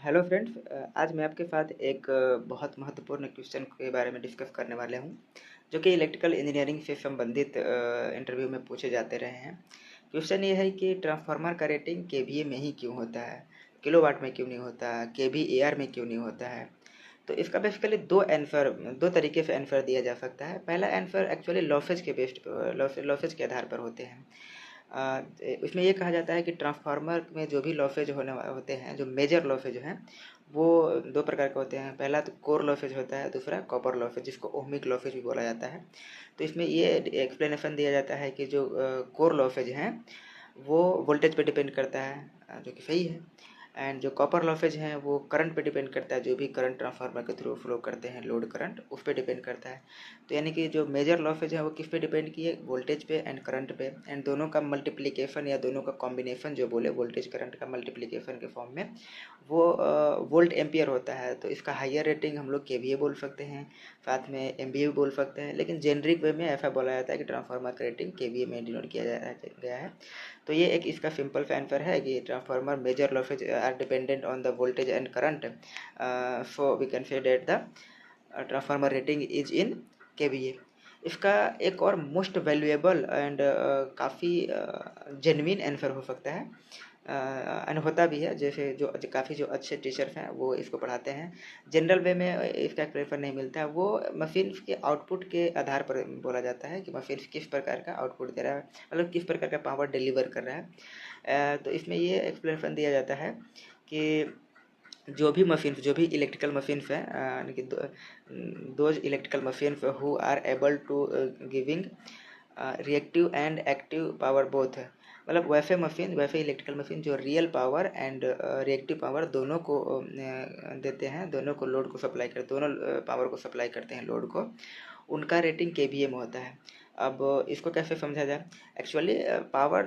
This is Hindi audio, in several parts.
हेलो फ्रेंड्स, आज मैं आपके साथ एक बहुत महत्वपूर्ण क्वेश्चन के बारे में डिस्कस करने वाले हूँ, जो कि इलेक्ट्रिकल इंजीनियरिंग से संबंधित इंटरव्यू में पूछे जाते रहे हैं। क्वेश्चन ये है कि ट्रांसफार्मर का रेटिंग केवीए में ही क्यों होता है, किलोवाट में क्यों नहीं होता, केवीएआर में क्यों नहीं होता है। तो इसका बेसिकली दो तरीके से आंसर दिया जा सकता है। पहला आंसर एक्चुअली लॉसेज के आधार पर होते हैं। उसमें ये कहा जाता है कि ट्रांसफार्मर में जो भी लॉसेज होते हैं, जो मेजर लॉसेज हैं, वो दो प्रकार के होते हैं। पहला तो कोर लॉसेज होता है, दूसरा कॉपर लॉसेज, जिसको ओहमिक लॉसेज भी बोला जाता है। तो इसमें ये एक्सप्लेनेशन दिया जाता है कि जो कोर लॉसेज हैं वो वोल्टेज पे डिपेंड करता है, जो कि सही है। एंड जो कॉपर लॉसेज हैं वो करंट पे डिपेंड करता है, जो भी करंट ट्रांसफार्मर के थ्रू फ्लो करते हैं, लोड करंट, उस पर डिपेंड करता है। तो यानी कि जो मेजर लॉसेज है वो किस पे डिपेंड किए, वोल्टेज पे एंड करंट पे। एंड दोनों का मल्टीप्लिकेशन या दोनों का कॉम्बिनेशन जो बोले, वोल्टेज करंट का मल्टीप्लिकेशन के फॉर्म में वो वोल्ट एम्पियर होता है। तो इसका हाइयर रेटिंग हम लोग केवीए बोल सकते हैं, साथ में एमवीए भी बोल सकते हैं, लेकिन जेनरिक वे में ऐसा बोला जाता है कि ट्रांसफार्मर का रेटिंग केवीए में डिनोट किया गया है। तो ये एक इसका सिंपल सा आंसर है कि transformer major losses are dependent on the voltage and current, so we can say that the transformer rating is in KVA. इसका एक और मोस्ट वैल्यूएबल एंड काफ़ी जेन्युइन आंसर हो सकता है, एंड होता भी है। जैसे काफ़ी जो अच्छे टीचर्स हैं वो इसको पढ़ाते हैं। जनरल वे में इसका एक्सप्लेनेशन नहीं मिलता है, वो मशीन के आउटपुट के आधार पर बोला जाता है कि मशीन किस प्रकार का आउटपुट दे रहा है, मतलब किस प्रकार का पावर डिलीवर कर रहा है। तो इसमें ये एक्सप्लेनेशन दिया जाता है कि जो भी इलेक्ट्रिकल मशीन्स हैं, यानी कि those electrical machines who are able to giving reactive and active power both है। मतलब वैसे इलेक्ट्रिकल मशीन जो real power and reactive power दोनों को देते हैं, दोनों को लोड को सप्लाई करते, दोनों पावर को सप्लाई करते हैं लोड को, उनका रेटिंग केवीए में होता है। अब इसको कैसे समझा जाए। Actually power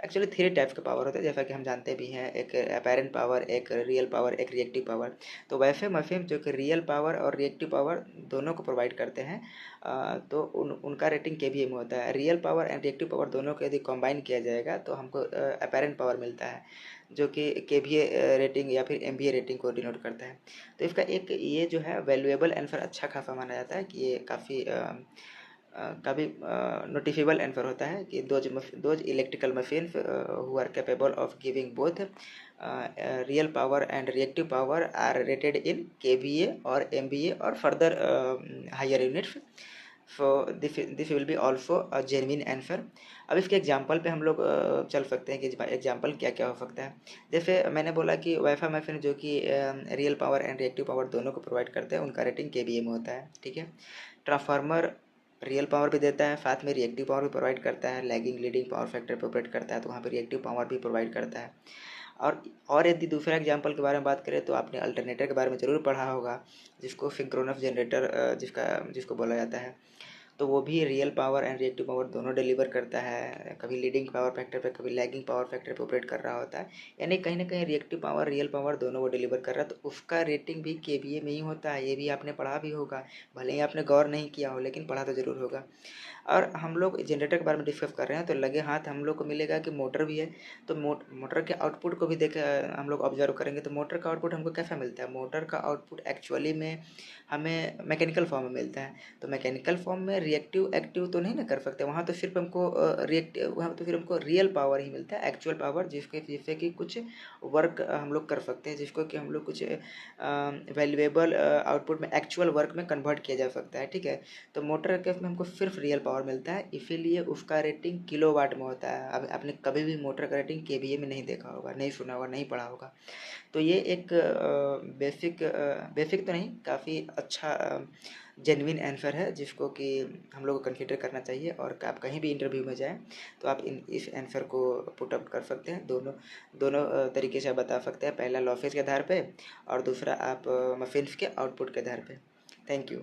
actually three types के पावर होते हैं, जैसा कि हम जानते भी हैं। एक अपैरेंट पावर, एक रियल पावर, एक रिएक्टिव पावर। तो वैसे मशीन जो कि रियल पावर और रिएक्टिव पावर दोनों को प्रोवाइड करते हैं, तो उनका रेटिंग केवीए में होता है। Real power and reactive power दोनों को यदि कंबाइन किया जाएगा तो हमको अपैरेंट पावर मिलता है, जो कि केवीए रेटिंग या फिर एमवीए रेटिंग को डिनोट करता है। तो इसका एक ये जो है वैल्यूएबल आंसर अच्छा खासा माना जाता है कि ये काफ़ी नोटिफिबल आंसर होता है कि those electrical machine who are capable of giving both real power and reactive power are rated in KVA और एमवीए और further higher units. So this will be also a genuine answer. अब इसके एग्जाम्पल पे हम लोग चल सकते हैं कि एग्जाम्पल क्या क्या हो सकता है। जैसे मैंने बोला कि वाईफाई मशीन जो कि real power and reactive power दोनों को प्रोवाइड करते हैं, उनका रेटिंग केवीए में होता है। ठीक है। ट्रांसफार्मर रियल पावर भी देता है, साथ में रिएक्टिव पावर भी प्रोवाइड करता है, लैगिंग लीडिंग पावर फैक्टर पे ऑपरेट करता है, तो वहाँ पे रिएक्टिव पावर भी प्रोवाइड करता है। और यदि दूसरा एग्जांपल के बारे में बात करें तो आपने अल्टरनेटर के बारे में ज़रूर पढ़ा होगा, जिसको सिंक्रोनस जनरेटर जिसको बोला जाता है। तो वो भी real power and reactive power दोनों डिलीवर करता है, कभी लीडिंग पावर फैक्टर पे, कभी लैगिंग पावर फैक्टर पे ऑपरेट कर रहा होता है। यानी कहीं ना कहीं रिएक्टिव पावर रियल पावर दोनों वो डिलीवर कर रहा है, तो उसका रेटिंग भी केवीए में ही होता है। ये भी आपने पढ़ा भी होगा, भले ही आपने गौर नहीं किया हो, लेकिन पढ़ा तो ज़रूर होगा। और हम लोग जनरेटर के बारे में डिस्कस कर रहे हैं, तो लगे हाथ हम लोग को मिलेगा कि मोटर भी है। तो मोटर के आउटपुट को भी देख हम लोग ऑब्जर्व करेंगे, तो मोटर का आउटपुट हमको कैसा मिलता है। मोटर का आउटपुट एक्चुअली में हमें मैकेनिकल फॉर्म में मिलता है। तो मैकेनिकल फॉर्म में रिएक्टिव एक्टिव तो नहीं ना कर सकते, वहाँ तो सिर्फ हमको वहाँ तो फिर हमको रियल पावर ही मिलता है, एक्चुअल पावर, जिससे कि कुछ वर्क हम लोग कर सकते हैं, जिसको कि हम लोग कुछ वैल्यूएबल आउटपुट में एक्चुअल वर्क में कन्वर्ट किया जा सकता है। ठीक है। तो मोटर केस में हमको सिर्फ रियल पावर मिलता है, इसीलिए उसका रेटिंग किलोवाट में होता है। अब आपने कभी भी मोटर का रेटिंग केवीए में नहीं देखा होगा, नहीं सुना होगा, नहीं पढ़ा होगा। तो ये एक बेसिक तो नहीं, काफ़ी अच्छा जेन्युइन आंसर है, जिसको कि हम लोग को कंसिडर करना चाहिए। और आप कहीं भी इंटरव्यू में जाएं तो आप इस आंसर को पुट अप कर सकते हैं। दोनों तरीके से आप बता सकते हैं। पहला लॉसेज के आधार पे और दूसरा आप मशीन्स के आउटपुट के आधार पे। Thank you.